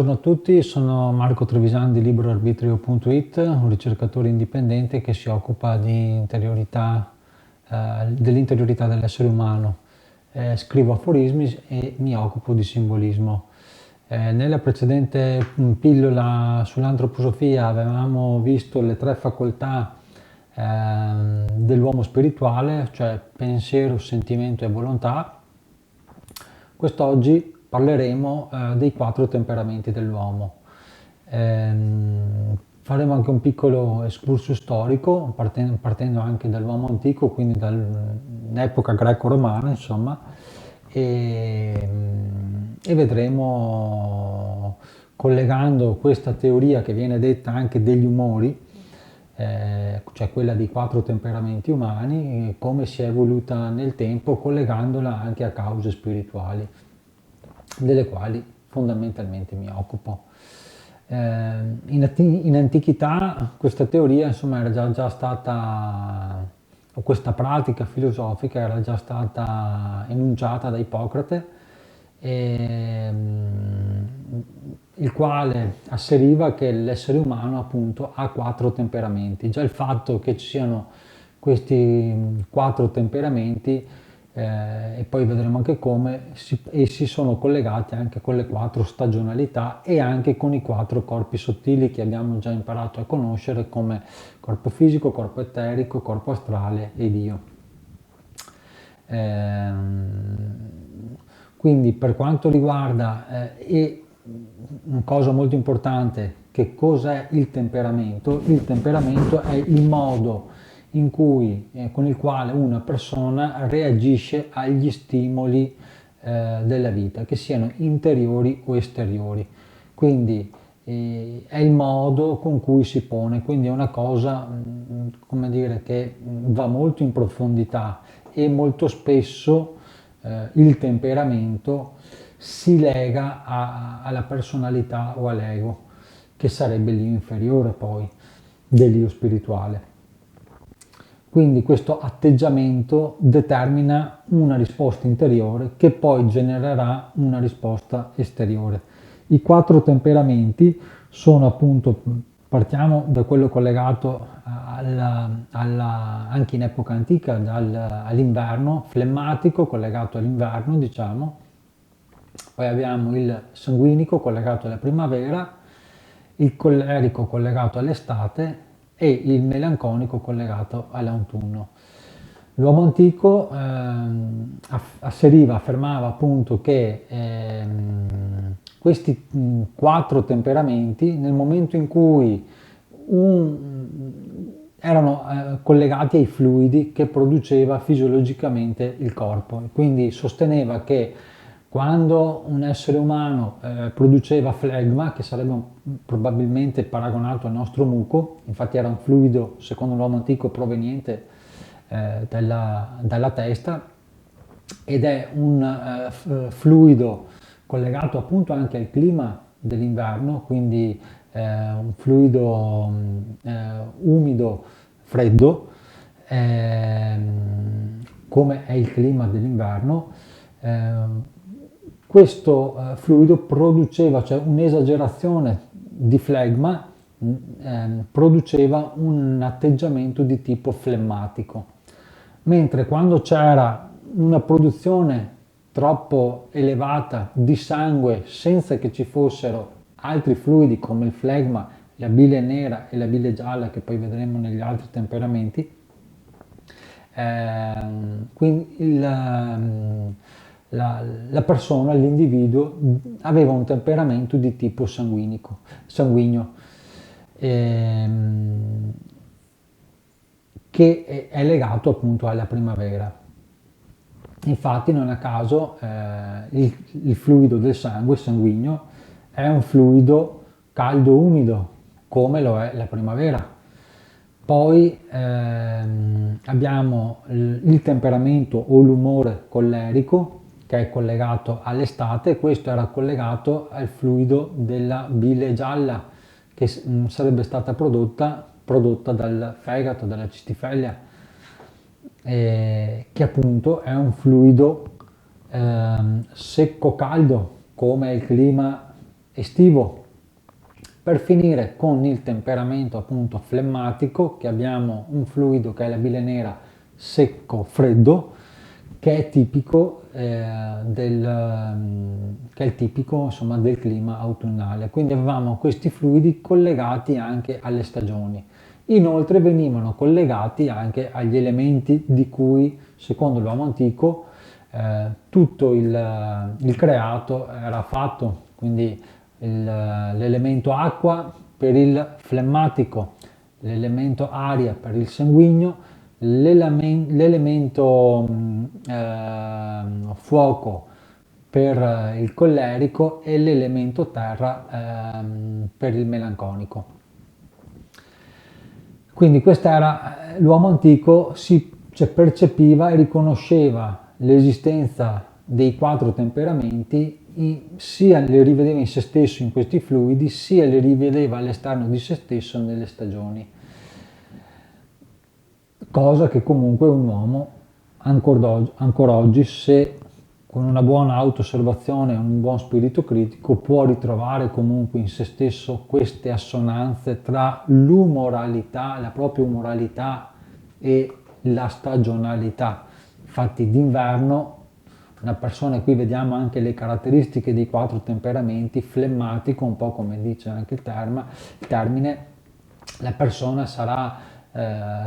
Buongiorno a tutti, sono Marco Trevisan di libroarbitrio.it, un ricercatore indipendente che si occupa di dell'interiorità dell'essere umano. Scrivo aforismi e mi occupo di simbolismo. Nella precedente pillola sull'antroposofia avevamo visto le tre facoltà dell'uomo spirituale, cioè pensiero, sentimento e volontà. Quest'oggi parleremo dei quattro temperamenti dell'uomo. Faremo anche un piccolo escursus storico, partendo anche dall'uomo antico, quindi dall'epoca greco-romana, insomma, e vedremo, collegando questa teoria che viene detta anche degli umori, cioè quella dei quattro temperamenti umani, come si è evoluta nel tempo, collegandola anche a cause spirituali, delle quali fondamentalmente mi occupo. In antichità questa teoria, insomma, era già stata, o questa pratica filosofica era già stata enunciata da Ippocrate, il quale asseriva che l'essere umano appunto ha quattro temperamenti. Già il fatto che ci siano questi quattro temperamenti, e poi vedremo anche come essi sono collegati anche con le quattro stagionalità e anche con i quattro corpi sottili che abbiamo già imparato a conoscere, come corpo fisico, corpo eterico, corpo astrale ed io. Quindi per quanto riguarda una cosa molto importante, che cos'è il temperamento? Il temperamento è il modo con il quale una persona reagisce agli stimoli della vita, che siano interiori o esteriori. Quindi è il modo con cui si pone, quindi è una cosa, come dire, che va molto in profondità e molto spesso il temperamento si lega alla personalità o all'ego, che sarebbe l'io inferiore poi dell'io spirituale. Quindi questo atteggiamento determina una risposta interiore che poi genererà una risposta esteriore. I quattro temperamenti sono appunto, partiamo da quello collegato anche in epoca antica, all'inverno, flemmatico collegato all'inverno, diciamo. Poi abbiamo il sanguinico collegato alla primavera, il collerico collegato all'estate e il melanconico collegato all'autunno. L'uomo antico affermava appunto che questi quattro temperamenti, nel momento in cui erano collegati ai fluidi che produceva fisiologicamente il corpo, quindi sosteneva che quando un essere umano produceva flegma, che sarebbe probabilmente paragonato al nostro muco, infatti era un fluido, secondo l'uomo antico, proveniente dalla testa, ed è un fluido collegato appunto anche al clima dell'inverno, quindi un fluido umido, freddo, come è il clima dell'inverno. Questo fluido produceva, cioè un'esagerazione di flegma, produceva un atteggiamento di tipo flemmatico, mentre quando c'era una produzione troppo elevata di sangue senza che ci fossero altri fluidi come il flegma, la bile nera e la bile gialla, che poi vedremo negli altri temperamenti, quindi la persona, l'individuo, aveva un temperamento di tipo sanguigno, che è legato appunto alla primavera. Infatti non a caso il fluido del sangue sanguigno è un fluido caldo umido, come lo è la primavera. Poi abbiamo il temperamento o l'umore collerico, che è collegato all'estate. Questo era collegato al fluido della bile gialla, che sarebbe stata prodotta dal fegato, dalla cistifeglia, che appunto è un fluido secco caldo, come è il clima estivo, per finire con il temperamento appunto flemmatico, che abbiamo un fluido che è la bile nera secco, freddo, che è tipico, insomma, del clima autunnale. Quindi avevamo questi fluidi collegati anche alle stagioni. Inoltre venivano collegati anche agli elementi di cui, secondo l'uomo antico, tutto il creato era fatto. Quindi l'elemento acqua per il flemmatico, l'elemento aria per il sanguigno, l'elemento fuoco per il collerico e l'elemento terra per il melanconico. Quindi questo era l'uomo antico, percepiva e riconosceva l'esistenza dei 4 temperamenti, sia li rivedeva in se stesso in questi fluidi, sia li rivedeva all'esterno di se stesso nelle stagioni. Cosa che comunque un uomo ancora oggi, se con una buona auto-osservazione e un buon spirito critico, può ritrovare comunque in se stesso queste assonanze tra l'umoralità, la propria umoralità e la stagionalità. Infatti d'inverno una persona, qui vediamo anche le caratteristiche dei 4 temperamenti, flemmatico, un po' come dice anche il termine, la persona sarà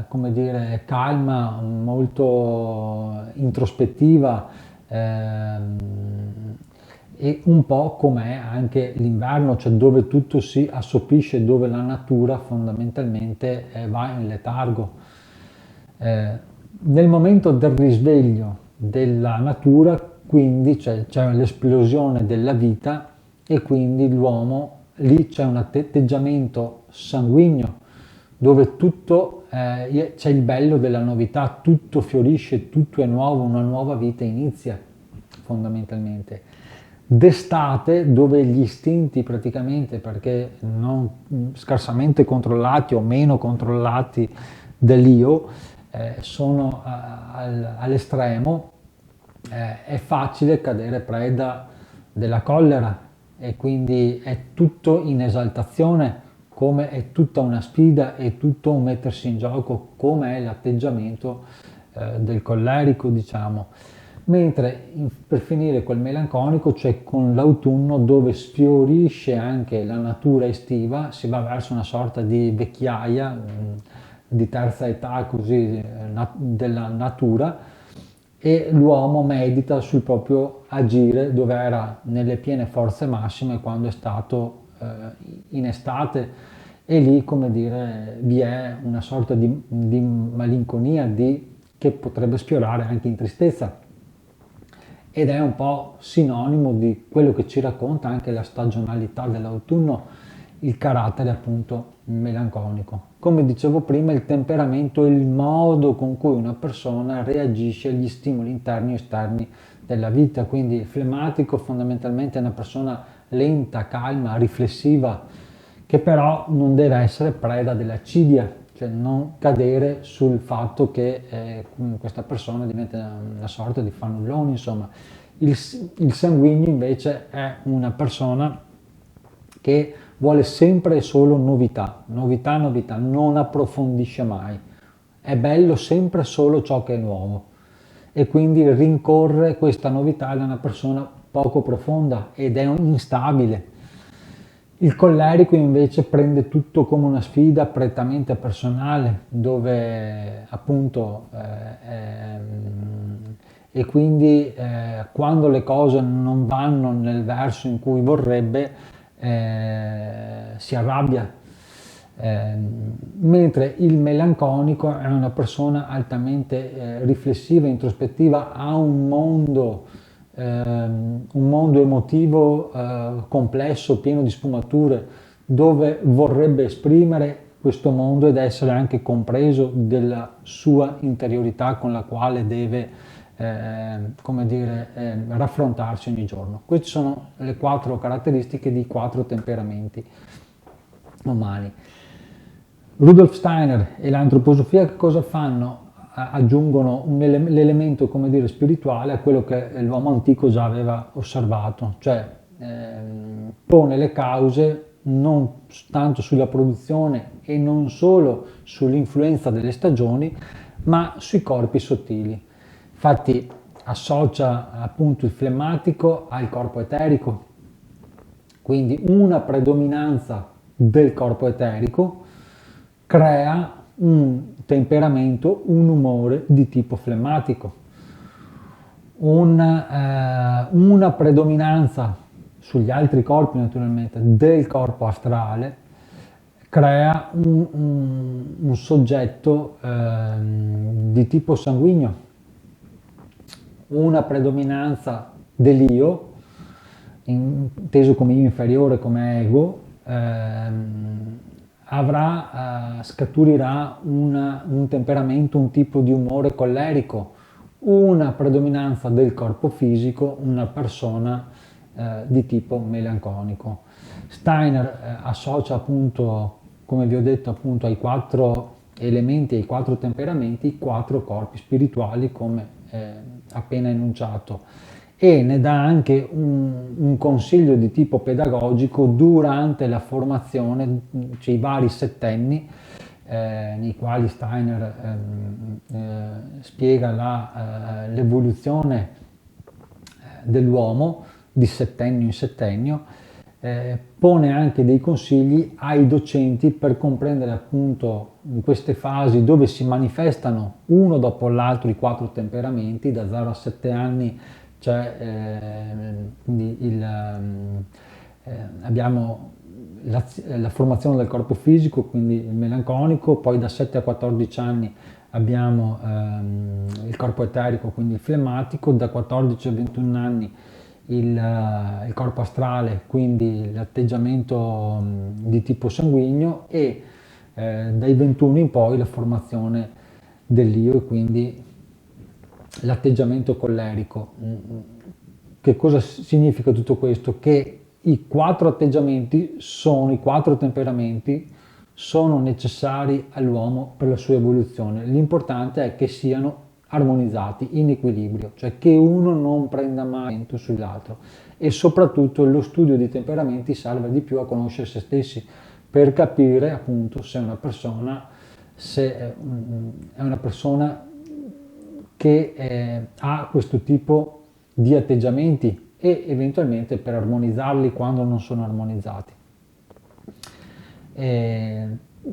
come dire, calma, molto introspettiva, e un po' com'è anche l'inverno, cioè dove tutto si assopisce, dove la natura fondamentalmente va in letargo. Nel momento del risveglio della natura, quindi c'è l'esplosione della vita, e quindi l'uomo, lì c'è un atteggiamento sanguigno, dove tutto c'è il bello della novità, tutto fiorisce, tutto è nuovo, una nuova vita inizia fondamentalmente. D'estate, dove gli istinti praticamente, perché non scarsamente controllati o meno controllati dall'io, sono all'estremo, è facile cadere preda della collera, e quindi è tutto in esaltazione, come è tutta una sfida, è tutto un mettersi in gioco, come è l'atteggiamento del collerico, diciamo. Mentre per finire col melanconico, cioè con l'autunno, dove sfiorisce anche la natura estiva, si va verso una sorta di vecchiaia, di terza età così, della natura, e l'uomo medita sul proprio agire, dove era nelle piene forze massime quando è stato in estate, e lì, come dire, vi è una sorta di malinconia che potrebbe sfiorare anche in tristezza, ed è un po' sinonimo di quello che ci racconta anche la stagionalità dell'autunno, il carattere appunto melanconico. Come dicevo prima, il temperamento è il modo con cui una persona reagisce agli stimoli interni e esterni della vita. Quindi il flemmatico fondamentalmente è una persona lenta, calma, riflessiva, che però non deve essere preda dell'accidia, cioè non cadere sul fatto che questa persona diventa una sorta di fannullone, insomma. Il sanguigno invece è una persona che vuole sempre e solo novità, novità, novità, non approfondisce mai. È bello sempre solo ciò che è nuovo, e quindi rincorre questa novità da una persona poco profonda ed è instabile. Il collerico invece prende tutto come una sfida prettamente personale, dove appunto e quindi quando le cose non vanno nel verso in cui vorrebbe, si arrabbia, mentre il melanconico è una persona altamente riflessiva, introspettiva, ha un mondo emotivo complesso, pieno di sfumature, dove vorrebbe esprimere questo mondo ed essere anche compreso della sua interiorità con la quale deve raffrontarsi ogni giorno. Queste sono le 4 caratteristiche di 4 temperamenti umani. Rudolf Steiner e l'antroposofia che cosa fanno? Aggiungono l'elemento, come dire, spirituale a quello che l'uomo antico già aveva osservato, cioè pone le cause non tanto sulla produzione e non solo sull'influenza delle stagioni, ma sui corpi sottili. Infatti associa appunto il flemmatico al corpo eterico, quindi una predominanza del corpo eterico crea un temperamento, un umore di tipo flemmatico. Una predominanza sugli altri corpi naturalmente del corpo astrale crea un soggetto di tipo sanguigno, una predominanza dell'io, inteso come io inferiore, come ego, scaturirà un temperamento, un tipo di umore collerico, una predominanza del corpo fisico, una persona di tipo melanconico. Steiner associa appunto, come vi ho detto, appunto ai 4 elementi, ai 4 temperamenti, i 4 corpi spirituali come appena enunciato, e ne dà anche un consiglio di tipo pedagogico durante la formazione, cioè i vari settenni nei quali Steiner spiega l'evoluzione dell'uomo di settennio in settennio, pone anche dei consigli ai docenti per comprendere appunto in queste fasi dove si manifestano uno dopo l'altro i 4 temperamenti. Da 0 a 7 anni quindi abbiamo la formazione del corpo fisico, quindi il melanconico, poi da 7 a 14 anni abbiamo il corpo eterico, quindi il flemmatico, da 14 a 21 anni il corpo astrale, quindi l'atteggiamento di tipo sanguigno, e dai 21 in poi la formazione dell'io e quindi l'atteggiamento collerico. Che cosa significa tutto questo? Che i 4 atteggiamenti i 4 temperamenti sono necessari all'uomo per la sua evoluzione. L'importante è che siano armonizzati, in equilibrio, cioè che uno non prenda mai sull'altro, e soprattutto lo studio di temperamenti serve di più a conoscere se stessi per capire appunto se è una persona che ha questo tipo di atteggiamenti, e eventualmente per armonizzarli quando non sono armonizzati.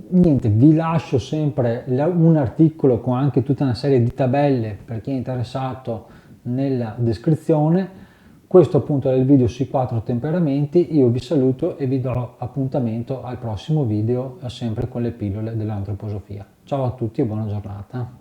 Niente, vi lascio sempre un articolo con anche tutta una serie di tabelle per chi è interessato nella descrizione. Questo appunto è il video sui 4 temperamenti. Io vi saluto e vi do appuntamento al prossimo video, sempre con le pillole dell'antroposofia. Ciao a tutti e buona giornata.